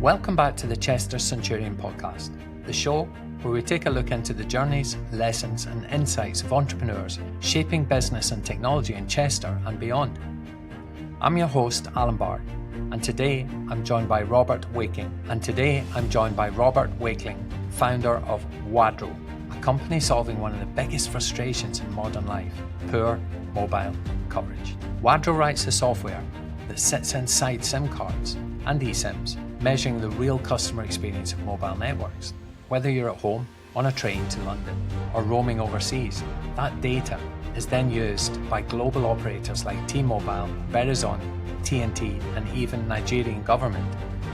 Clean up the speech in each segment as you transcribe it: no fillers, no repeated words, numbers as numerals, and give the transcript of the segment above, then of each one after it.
Welcome back to the Chester Centurion podcast, the show where we take a look into the journeys, lessons and insights of entrepreneurs shaping business and technology in Chester and beyond. I'm your host, Alan Barr, and today I'm joined by Robert Wakeling. Founder of Wadaro, a company solving one of the biggest frustrations in modern life, poor mobile coverage. Wadaro writes the software that sits inside SIM cards and eSIMs, measuring the real customer experience of mobile networks. Whether you're at home, on a train to London, or roaming overseas, that data is then used by global operators like T-Mobile, Verizon, AT&T, and even Nigerian government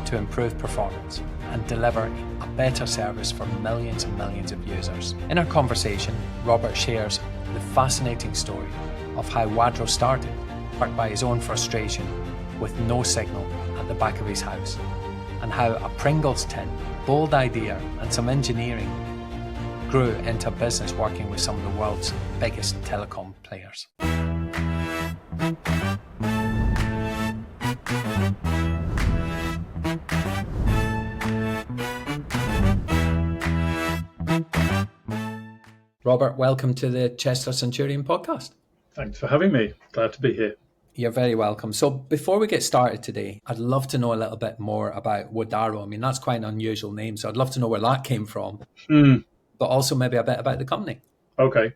to improve performance and deliver a better service for millions and millions of users. In our conversation, Robert shares the fascinating story of how Wadaro started, sparked by his own frustration with no signal at the back of his house, and how a Pringles tin, bold idea and some engineering grew into a business working with some of the world's biggest telecom players. Robert, welcome to the Chester Centurion podcast. Thanks for having me. Glad to be here. You're very welcome. So before we get started today, I'd love to know a little bit more about Wadaro. I mean, that's quite an unusual name, so I'd love to know where that came from, but also maybe a bit about the company. Okay.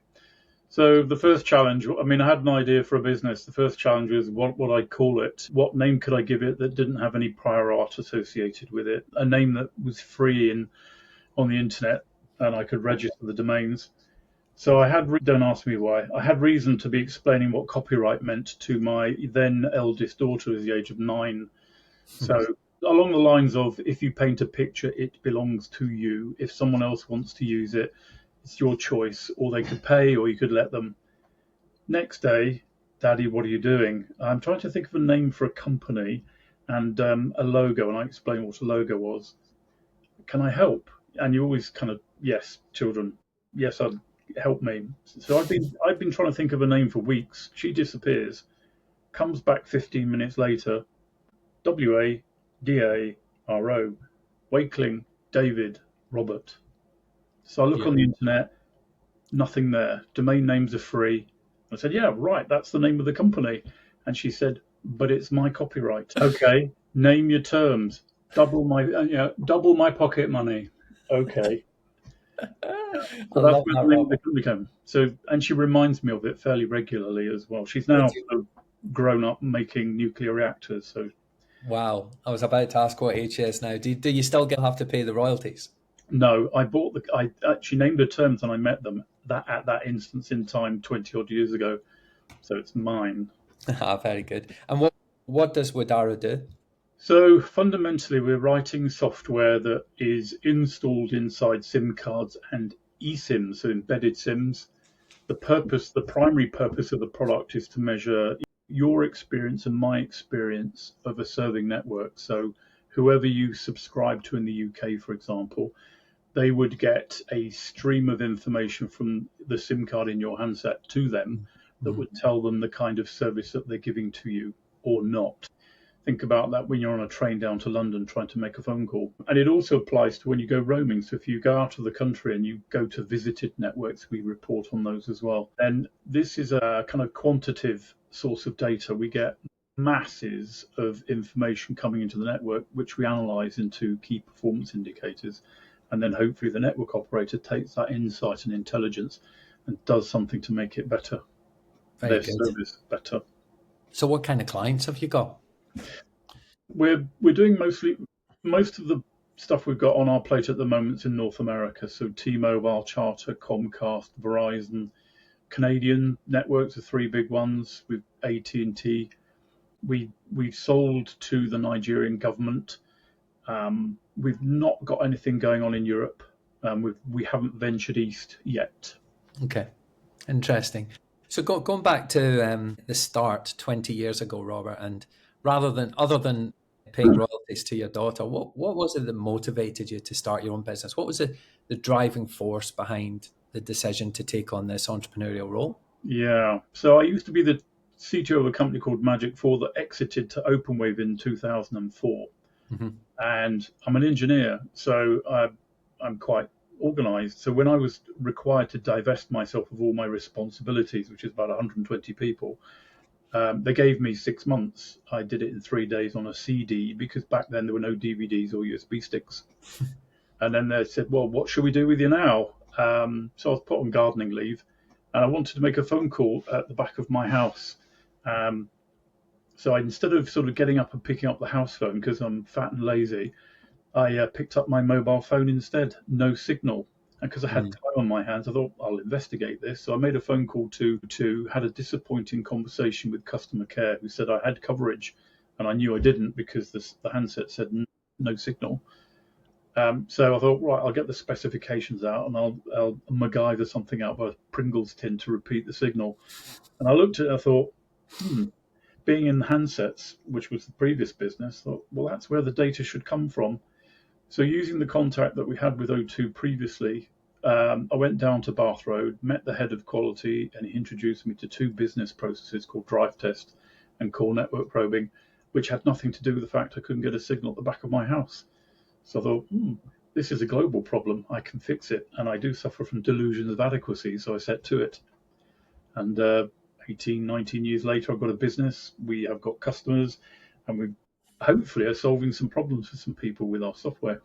So the first challenge, I had an idea for a business. The first challenge was what would I call it? What name could I give it that didn't have any prior art associated with it? A name that was free on the internet and I could register the domains. So don't ask me why, I had reason to be explaining what copyright meant to my then eldest daughter at the age of 9. So along the lines of, if you paint a picture, it belongs to you. If someone else wants to use it, it's your choice, or they could pay, or you could let them. Next day, Daddy, what are you doing? I'm trying to think of a name for a company and a logo, and I explained what a logo was. Can I help? And you always kind of, yes, children, yes, I'd help me. So I've been trying to think of a name for weeks. She disappears, comes back 15 minutes later. Wadaro, Wakeling, David, Robert. So I look on the internet, nothing there. Domain names are free. I said, yeah, right, that's the name of the company. And she said, but it's my copyright. Okay, name your terms. Double my pocket money. Okay. So that's where the name of the company came. So, and she reminds me of it fairly regularly as well. She's now grown up making nuclear reactors. So, wow, I was about to ask what age she is now. Do you still have to pay the royalties? No, I actually named the terms and I met them at that instance in time 20 odd years ago. So it's mine. Very good. And what does Wadaro do? So fundamentally, we're writing software that is installed inside SIM cards and eSIMs, so embedded SIMs. The primary purpose of the product is to measure your experience and my experience of a serving network. So whoever you subscribe to in the UK, for example, they would get a stream of information from the SIM card in your handset to them that would tell them the kind of service that they're giving to you or not. Think about that when you're on a train down to London trying to make a phone call. And it also applies to when you go roaming. So if you go out of the country and you go to visited networks, we report on those as well. And this is a kind of quantitative source of data. We get masses of information coming into the network, which we analyze into key performance indicators. And then hopefully the network operator takes that insight and intelligence and does something to make it better. Their service better. So what kind of clients have you got? We're doing most of the stuff we've got on our plate at the moment is in North America. So T-Mobile, Charter, Comcast, Verizon. Canadian networks are 3 big ones with AT&T. We've sold to the Nigerian government. We've not got anything going on in Europe. We haven't ventured east yet. Okay, interesting. So going back to the start 20 years ago, Robert, and other than paying royalties to your daughter, what was it that motivated you to start your own business? What was the driving force behind the decision to take on this entrepreneurial role? Yeah, so I used to be the CTO of a company called Magic 4 that exited to OpenWave in 2004. Hmm. And I'm an engineer, so I'm quite organized. So when I was required to divest myself of all my responsibilities, which is about 120 people, they gave me 6 months. I did it in 3 days on a CD because back then there were no DVDs or USB sticks. And then they said, well, what should we do with you now? So I was put on gardening leave, and I wanted to make a phone call at the back of my house. Um, so instead of sort of getting up and picking up the house phone because I'm fat and lazy, I picked up my mobile phone instead. No signal. And because I had Mm. time on my hands, I thought I'll investigate this. So I made a phone call to had a disappointing conversation with customer care, who said I had coverage, and I knew I didn't because the handset said no signal. So I thought, right, I'll get the specifications out and I'll MacGyver something out of a Pringles tin to repeat the signal. And I looked at it, I thought, being in handsets, which was the previous business, I thought, well, that's where the data should come from. So using the contact that we had with O2 previously, I went down to Bath Road, met the head of quality, and he introduced me to two business processes called drive test and core network probing, which had nothing to do with the fact I couldn't get a signal at the back of my house. So I thought, this is a global problem. I can fix it. And I do suffer from delusions of adequacy. So I set to it. And 18, 19 years later, I've got a business. We have got customers, and we hopefully are solving some problems for some people with our software.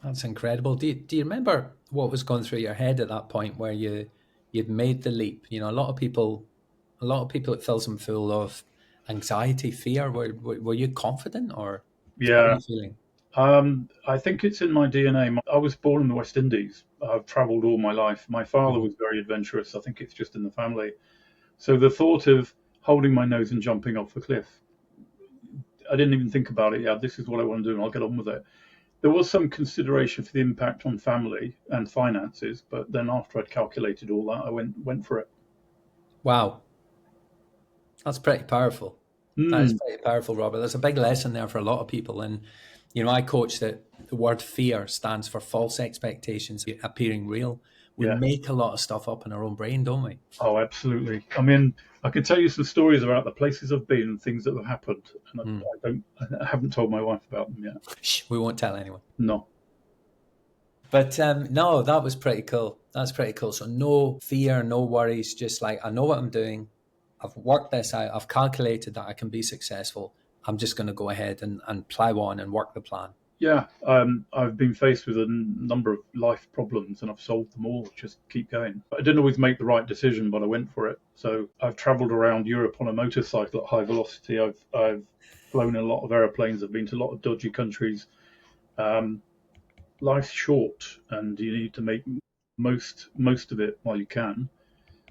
That's incredible. Do you remember what was going through your head at that point where you'd made the leap? You know, a lot of people it fills them full of anxiety, fear. Were you confident, or how were Yeah. you feeling? I think it's in my DNA. I was born in the West Indies. I've traveled all my life. My father Mhm. was very adventurous. I think it's just in the family. So the thought of holding my nose and jumping off a cliff, I didn't even think about it. Yeah, this is what I want to do, and I'll get on with it. There was some consideration for the impact on family and finances, but then after I'd calculated all that, I went for it. Wow, that's pretty powerful. That is Mm, pretty powerful, Robert. There's a big lesson there for a lot of people. And, you know, I coach that the word fear stands for false expectations appearing real. We yeah. make a lot of stuff up in our own brain, don't we? Oh, absolutely. I mean, I could tell you some stories about the places I've been and things that have happened, and Mm. I haven't told my wife about them yet. Shh, we won't tell anyone. No. But no, that was pretty cool. That's pretty cool. So no fear, no worries. Just like, I know what I'm doing. I've worked this out. I've calculated that I can be successful. I'm just going to go ahead and plow on and work the plan. Yeah, I've been faced with a number of life problems and I've solved them all. Just keep going. I didn't always make the right decision, but I went for it. So I've travelled around Europe on a motorcycle at high velocity. I've flown in a lot of airplanes. I've been to a lot of dodgy countries. Um, Life's short, and you need to make most of it while you can.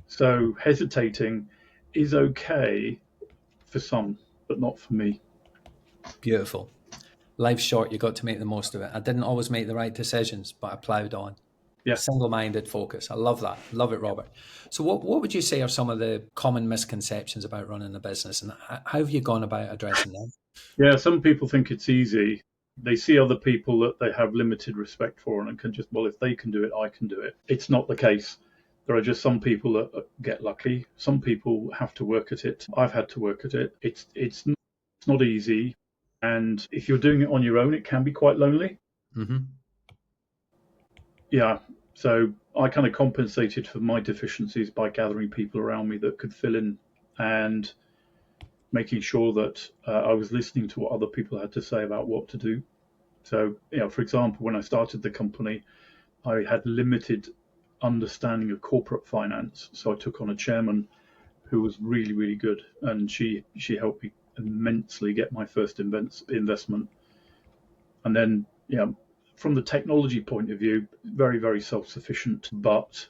So hesitating is okay for some, but not for me. Beautiful. Life's short. You got to make the most of it. I didn't always make the right decisions, but I plowed on. Yeah. Single-minded focus. I love that. Love it, Robert. So what would you say are some of the common misconceptions about running a business, and how have you gone about addressing them? Yeah, some people think it's easy. They see other people that they have limited respect for and can just, well, if they can do it, I can do it. It's not the case. There are just some people that get lucky. Some people have to work at it. I've had to work at it. It's not easy. And if you're doing it on your own, it can be quite lonely. Hmm. Yeah. So I kind of compensated for my deficiencies by gathering people around me that could fill in and making sure that I was listening to what other people had to say about what to do. So, for example, when I started the company, I had limited understanding of corporate finance. So I took on a chairman who was really, really good, and she helped me immensely get my first investment. And then, from the technology point of view, very, very self-sufficient. But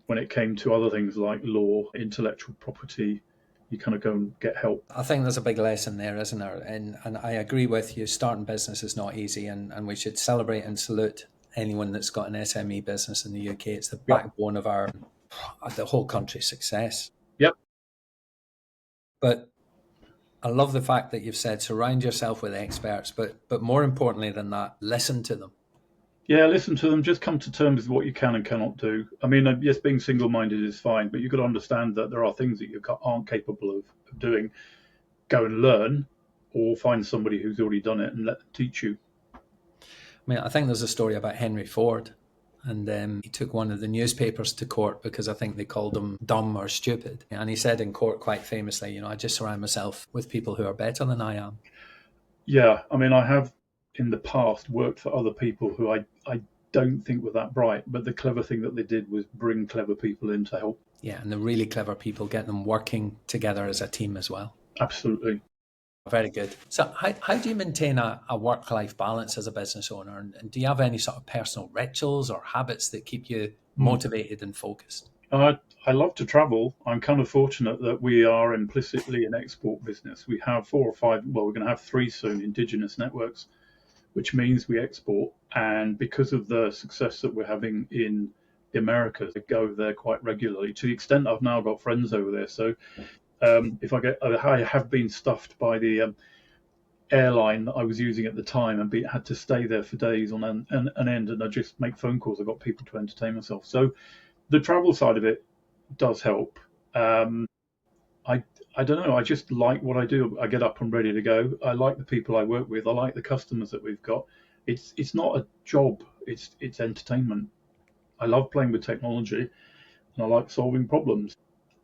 when it came to other things like law, intellectual property, you kind of go and get help. I think there's a big lesson there, isn't there? And I agree with you. Starting business is not easy, and we should celebrate and salute anyone that's got an SME business in the UK. It's the Yep. backbone of the whole country's success. Yep. But I love the fact that you've said surround yourself with experts, but more importantly than that, listen to them. Yeah, listen to them. Just come to terms with what you can and cannot do. I mean, yes, being single-minded is fine, but you've got to understand that there are things that you aren't capable of doing. Go and learn, or find somebody who's already done it and let them teach you. I mean, I think there's a story about Henry Ford, and he took one of the newspapers to court because I think they called him dumb or stupid. And he said in court quite famously, I just surround myself with people who are better than I am. Yeah, I mean, I have in the past worked for other people who I don't think were that bright, but the clever thing that they did was bring clever people in to help. Yeah, and the really clever people, get them working together as a team as well. Absolutely. Very good. So how do you maintain a work-life balance as a business owner? And do you have any sort of personal rituals or habits that keep you motivated and focused? I love to travel. I'm kind of fortunate that we are implicitly an export business. We have 4 or 5, well, we're going to have 3 soon, indigenous networks, which means we export. And because of the success that we're having in the Americas, I go there quite regularly, to the extent I've now got friends over there. So I have been stuffed by the airline that I was using at the time and had to stay there for days on an end, and I just make phone calls. I've got people to entertain myself. So the travel side of it does help. I don't know. I just like what I do. I get up and ready to go. I like the people I work with. I like the customers that we've got. It's not a job. It's entertainment. I love playing with technology, and I like solving problems.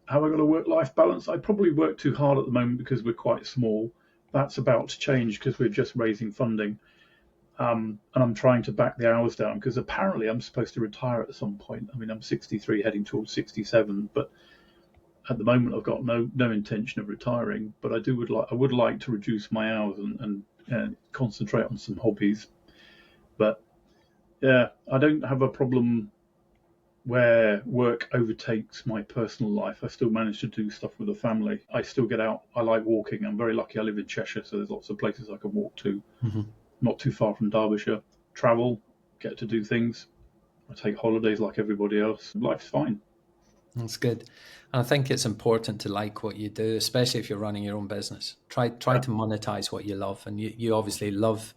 Have I got a work-life balance? I probably work too hard at the moment because we're quite small. That's about to change because we're just raising funding. And I'm trying to back the hours down because apparently I'm supposed to retire at some point. I mean, I'm 63 heading towards 67, but at the moment I've got no intention of retiring. But I would like to reduce my hours and concentrate on some hobbies. But yeah, I don't have a problem where work overtakes my personal life. I still manage to do stuff with the family. I still get out. I like walking. I'm very lucky. I live in Cheshire, so there's lots of places I can walk to. Mm-hmm. Not too far from Derbyshire. Travel, get to do things. I take holidays like everybody else. Life's fine. That's good. And I think it's important to like what you do, especially if you're running your own business. Try to monetize what you love. And you obviously love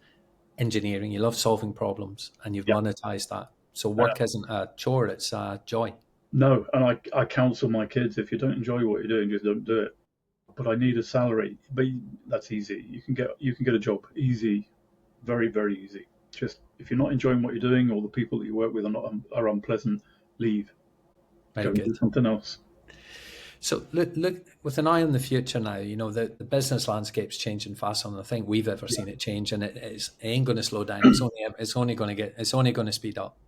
engineering. You love solving problems, and you've monetized that. So work isn't a chore, it's a joy. No, and I counsel my kids, if you don't enjoy what you're doing, just don't do it. But I need a salary. But that's easy. You can get a job easy, very, very easy. Just if you're not enjoying what you're doing, or the people that you work with are unpleasant, leave. Very good. Do something else. So look, with an eye on the future now, the business landscape's changing faster than I think we've ever seen it change, and it ain't going to slow down. It's only going to speed up.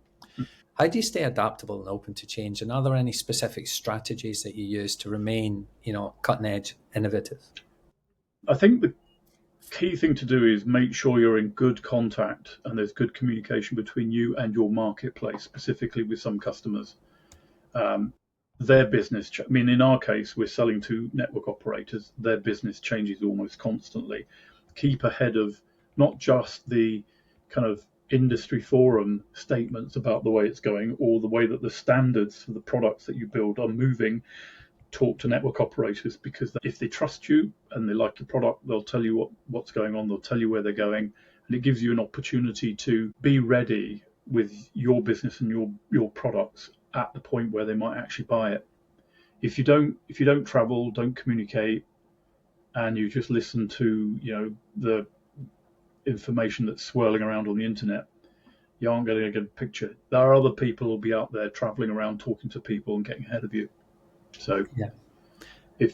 How do you stay adaptable and open to change? And are there any specific strategies that you use to remain, cutting edge, innovative? I think the key thing to do is make sure you're in good contact and there's good communication between you and your marketplace, specifically with some customers. Their business, in our case, we're selling to network operators. Their business changes almost constantly. Keep ahead of not just the kind of industry forum statements about the way it's going or the way that the standards for the products that you build are moving. Talk to network operators, because if they trust you and they like the product, they'll tell you what's going on. They'll tell you where they're going, and it gives you an opportunity to be ready with your business and your products at the point where they might actually buy it. If you don't travel, don't communicate, and you just listen to the information that's swirling around on the internet, you aren't going to get a picture. There are other people who'll be out there traveling around, talking to people and getting ahead of you. So if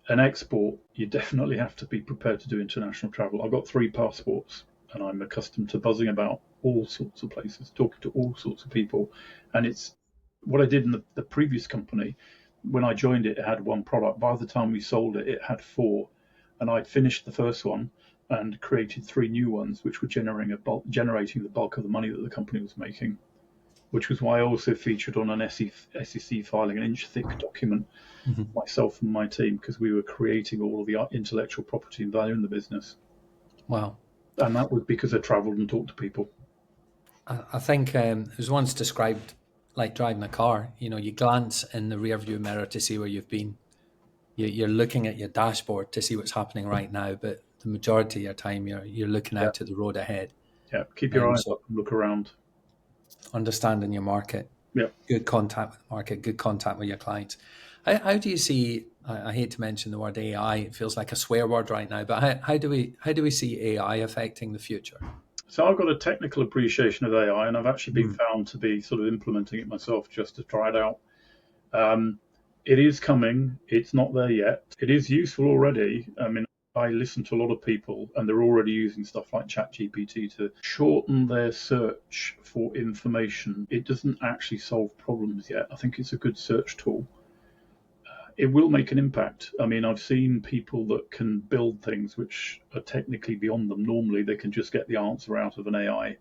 an export, you definitely have to be prepared to do international travel. I've got 3 passports and I'm accustomed to buzzing about all sorts of places, talking to all sorts of people. And it's what I did in the previous company. When I joined it, it had 1 product. By the time we sold it, it had 4. And I'd finished the first one and created 3 new ones, which were generating the bulk of the money that the company was making, which was why I also featured on an SEC filing, an inch-thick document, myself and my team, because we were creating all of the intellectual property and value in the business. Wow. And that was because I travelled and talked to people. I think it was once described like driving a car. You glance in the rearview mirror to see where you've been. You're looking at your dashboard to see what's happening right now, but the majority of your time you're looking out to the road ahead. Yeah, keep your eyes up and look around. Understanding your market. Yeah. Good contact with the market, good contact with your clients. How do you see? I hate to mention the word AI. It feels like a swear word right now. But how do we see AI affecting the future? So I've got a technical appreciation of AI, and I've actually been Mm. found to be sort of implementing it myself just to try it out. Um, it is coming. It's not there yet. It is useful already. I mean, I listen to a lot of people, and they're already using stuff like ChatGPT to shorten their search for information. It doesn't actually solve problems yet. I think it's a good search tool. It will make an impact. I mean, I've seen people that can build things which are technically beyond them. Normally, they can just get the answer out of an AI.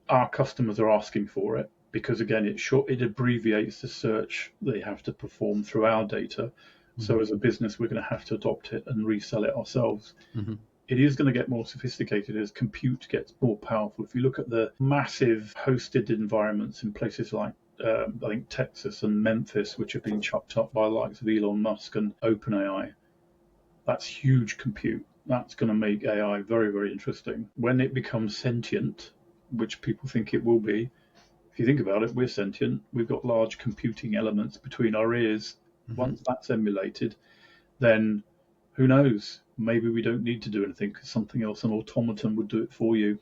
Our customers are asking for it because, again, it abbreviates the search they have to perform through our data. So, Mhm. as a business, we're going to have to adopt it and resell it ourselves. Mhm. It is going to get more sophisticated as compute gets more powerful. If you look at the massive hosted environments in places like I think Texas and Memphis, which have been chucked up by the likes of Elon Musk and OpenAI, that's huge compute. That's going to make AI very, very interesting. When it becomes sentient, which people think it will be, if you think about it, we're sentient. We've got large computing elements between our ears. Mhm. Once that's emulated, then who knows? Maybe we don't need to do anything because something else, an automaton, would do it for you.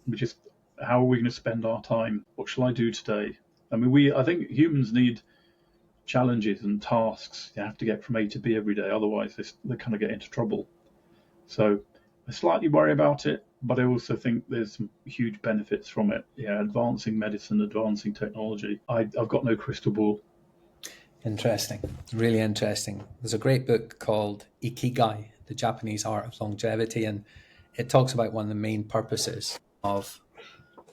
We just, how are we going to spend our time? What shall I do today? I mean, I think humans need challenges and tasks. You have to get from A to B every day, otherwise they kind of get into trouble. So I slightly worry about it, but I also think there's some huge benefits from it. Yeah, advancing medicine, advancing technology. I've got no crystal ball. Interesting. Really interesting. There's a great book called Ikigai, The Japanese Art of Longevity, and it talks about one of the main purposes of,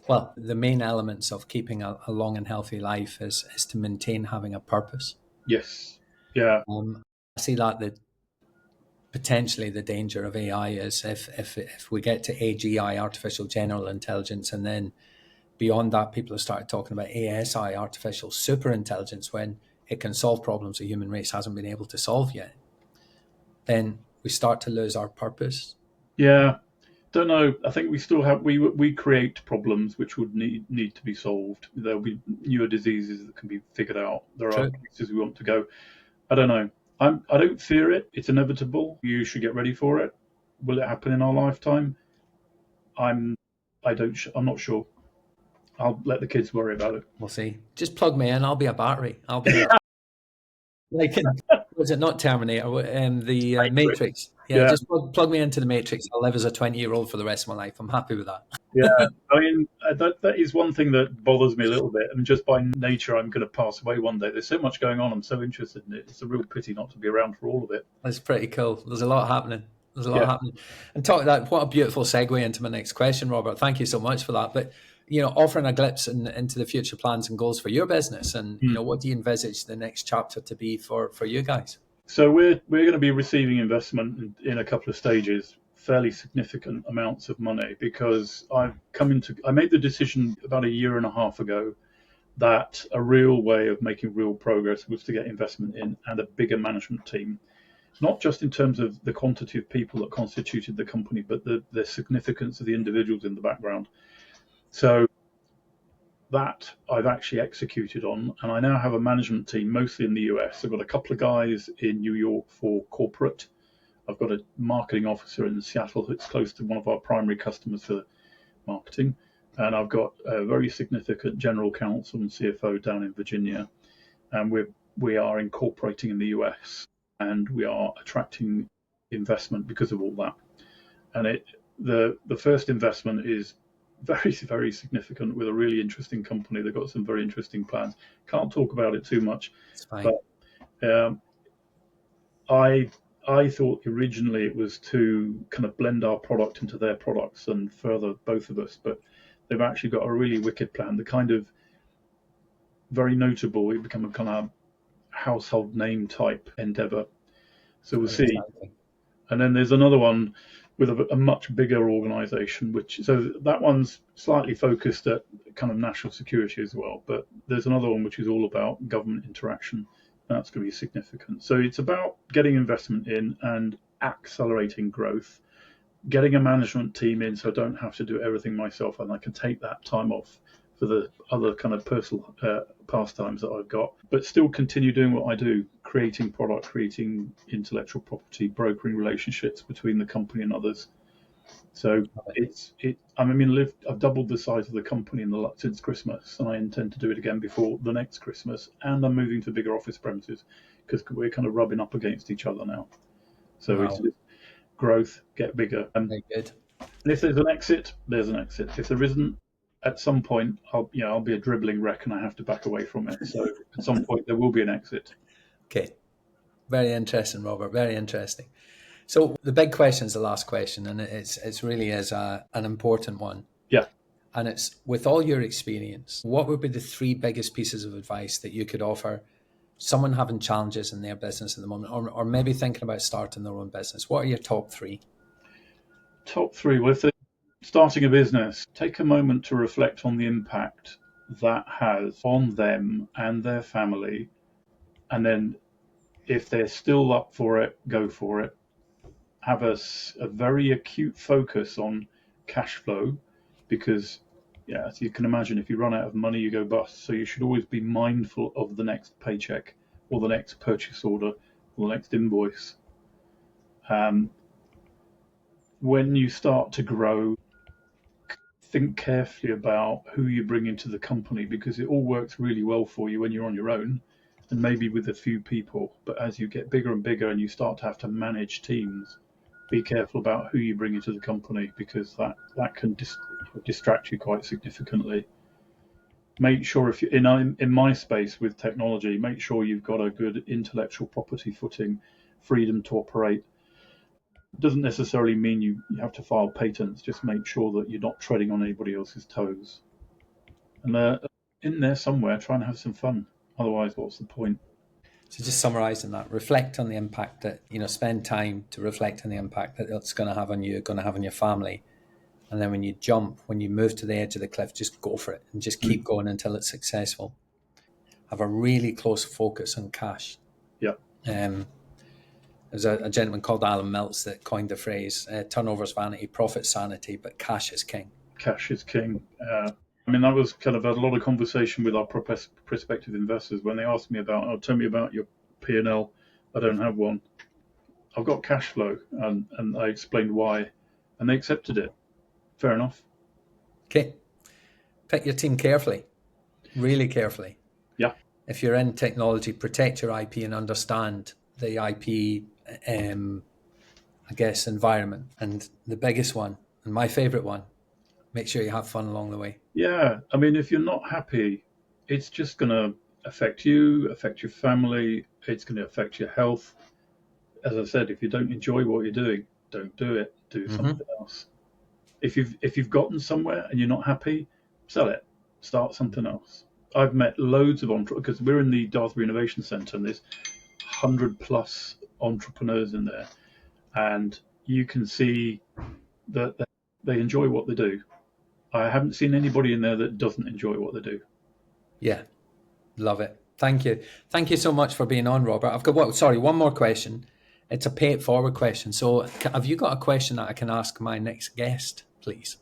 well, the main elements of keeping a long and healthy life is to maintain having a purpose. Yes. Yeah. I see that the potentially the danger of AI is if we get to AGI, artificial general intelligence, and then beyond that, people have started talking about ASI, artificial super intelligence, when it can solve problems the human race hasn't been able to solve yet, then we start to lose our purpose. Yeah. Don't know. I think we still have we create problems which would need to be solved. There'll be newer diseases that can be figured out. There are True. places we want to go. I don't know. I don't fear it. It's inevitable. You should get ready for it. Will it happen in our lifetime? I'm I don't I'm not sure. I'll let the kids worry about it. We'll see. Just plug me in. I'll be a battery. I'll be like, was it not Terminator? The Matrix. Matrix. Yeah, Yeah, just plug me into the Matrix. I'll live as a 20-year-old for the rest of my life. I'm happy with that. yeah. I mean, that is one thing that bothers me a little bit. And just by nature, I'm going to pass away one day. There's so much going on. I'm so interested in it. It's a real pity not to be around for all of it. That's pretty cool. There's a lot happening. There's a lot Yeah. happening. And talk that. What a beautiful segue into my next question, Robert. Thank you so much for that. But offering a glimpse into the future plans and goals for your business, and Mm. what do you envisage the next chapter to be for you guys? So we're going to be receiving investment in a couple of stages, fairly significant amounts of money, because I made the decision about a year and a half ago that a real way of making real progress was to get investment in and a bigger management team, not just in terms of the quantity of people that constituted the company, but the significance of the individuals in the background. So that I've actually executed on, and I now have a management team mostly in the US. I've got a couple of guys in New York for corporate. I've got a marketing officer in Seattle who's close to one of our primary customers for marketing, and I've got a very significant general counsel and CFO down in Virginia, and we are incorporating in the US, and we are attracting investment because of all that. And the first investment is very, very significant with a really interesting company. They've got some very interesting plans. Can't talk about it too much, It's fine. but um, I I thought originally it was to kind of blend our product into their products and further both of us, but they've actually got a really wicked plan. The kind of very notable, it become a kind of household name type endeavor. So we'll Very see. exciting. And then there's another one with a much bigger organization, which so that one's slightly focused at kind of national security as well. But there's another one which is all about government interaction. That's going to be significant. So it's about getting investment in and accelerating growth, getting a management team in so I don't have to do everything myself and I can take that time off for the other kind of personal pastimes that I've got, but still continue doing what I do, creating product, creating intellectual property, brokering relationships between the company and others. So I've doubled the size of the company since Christmas, and I intend to do it again before the next Christmas. And I'm moving to bigger office premises because we're kind of rubbing up against each other now. So It's growth, get bigger. Very good. And if there's an exit, there's an exit. If there isn't, at some point, I'll be a dribbling wreck and I have to back away from it. So at some point, there will be an exit. Okay. Very interesting, Robert. Very interesting. So the big question is the last question, and it's really is an important one. Yeah. And it's, with all your experience, what would be the 3 biggest pieces of advice that you could offer someone having challenges in their business at the moment, or maybe thinking about starting their own business? What are your top 3? Top 3. Well, if they're starting a business, take a moment to reflect on the impact that has on them and their family. And then if they're still up for it, go for it. Have a very acute focus on cash flow, because, as you can imagine, if you run out of money, you go bust. So you should always be mindful of the next paycheck or the next purchase order or the next invoice. When you start to grow, think carefully about who you bring into the company, because it all works really well for you when you're on your own and maybe with a few people. But as you get bigger and bigger and you start to have to manage teams, be careful about who you bring into the company, because that can distract you quite significantly. Make sure, if you're in my space with technology, make sure you've got a good intellectual property footing, freedom to operate. It doesn't necessarily mean you have to file patents. Just make sure that you're not treading on anybody else's toes. And in there somewhere, try and have some fun. Otherwise, what's the point? So just summarising that, reflect on the impact that, spend time to reflect on the impact that it's going to have on you, going to have on your family. And then when you move to the edge of the cliff, just go for it and just keep going until it's successful. Have a really close focus on cash. Yeah. There's a gentleman called Alan Mills that coined the phrase, turnover's vanity, profit's sanity, but cash is king. Cash is king. That was kind of a lot of conversation with our prospective investors when they asked me tell me about your P&L. I don't have one. I've got cash flow, and I explained why, and they accepted it. Fair enough. Okay. Pick your team carefully, really carefully. Yeah. If you're in technology, protect your IP and understand the IP, environment. And the biggest one, and my favorite one, make sure you have fun along the way. Yeah. If you're not happy, it's just going to affect you, affect your family. It's going to affect your health. As I said, if you don't enjoy what you're doing, don't do it. Do something else. If you've gotten somewhere and you're not happy, sell it. Start something else. I've met loads of entrepreneurs, because we're in the Dartbury Innovation Centre, and there's 100+ entrepreneurs in there, and you can see that they enjoy what they do. I haven't seen anybody in there that doesn't enjoy what they do. Yeah, love it. Thank you. Thank you so much for being on, Robert. I've got one more question. It's a pay it forward question. So have you got a question that I can ask my next guest, please?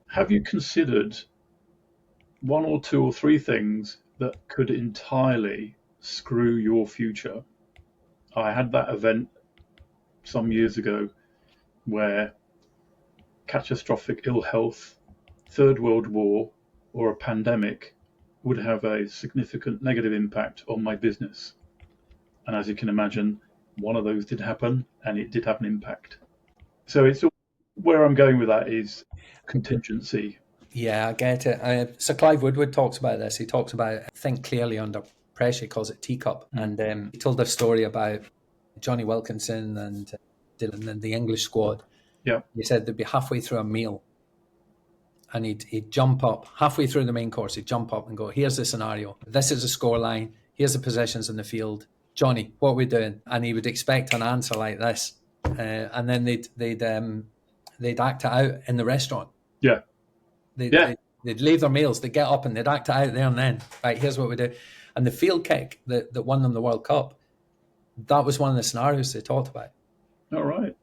Have you considered 1 or 2 or 3 things that could entirely screw your future? I had that event some years ago where catastrophic ill health, Third World War, or a pandemic would have a significant negative impact on my business. And as you can imagine, one of those did happen, and it did have an impact. So it's where I'm going with that is contingency. Yeah, I get it. Sir Clive Woodward talks about this. He talks about think clearly under pressure. He calls it teacup. And he told a story about Johnny Wilkinson and Dylan and the English squad. Yeah. He said they'd be halfway through a meal, and he'd jump up halfway through the main course. He'd jump up and go, "Here's the scenario. This is the scoreline. Here's the positions in the field. Johnny, what are we doing?" And he would expect an answer like this, and then they'd act it out in the restaurant. Yeah. They'd leave their meals. They'd get up and they'd act it out there and then. Right, here's what we do. And the field kick that won them the World Cup, that was one of the scenarios they talked about. All right.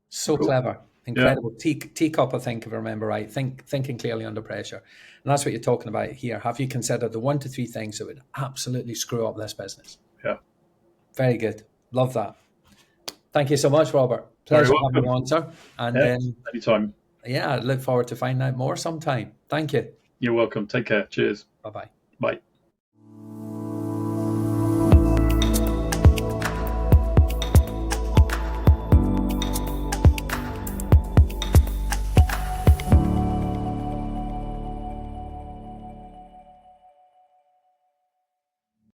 So cool. Clever. incredible teacup, I think, if I remember right. Thinking clearly under pressure. And that's what you're talking about here. Have you considered the 1 to 3 things that would absolutely screw up this business? Yeah. Very good. Love that. Thank you so much, Robert. Pleasure having you on, sir. And anytime. Yeah, I look forward to finding out more sometime. Thank you. You're welcome. Take care. Cheers. Bye-bye. Bye.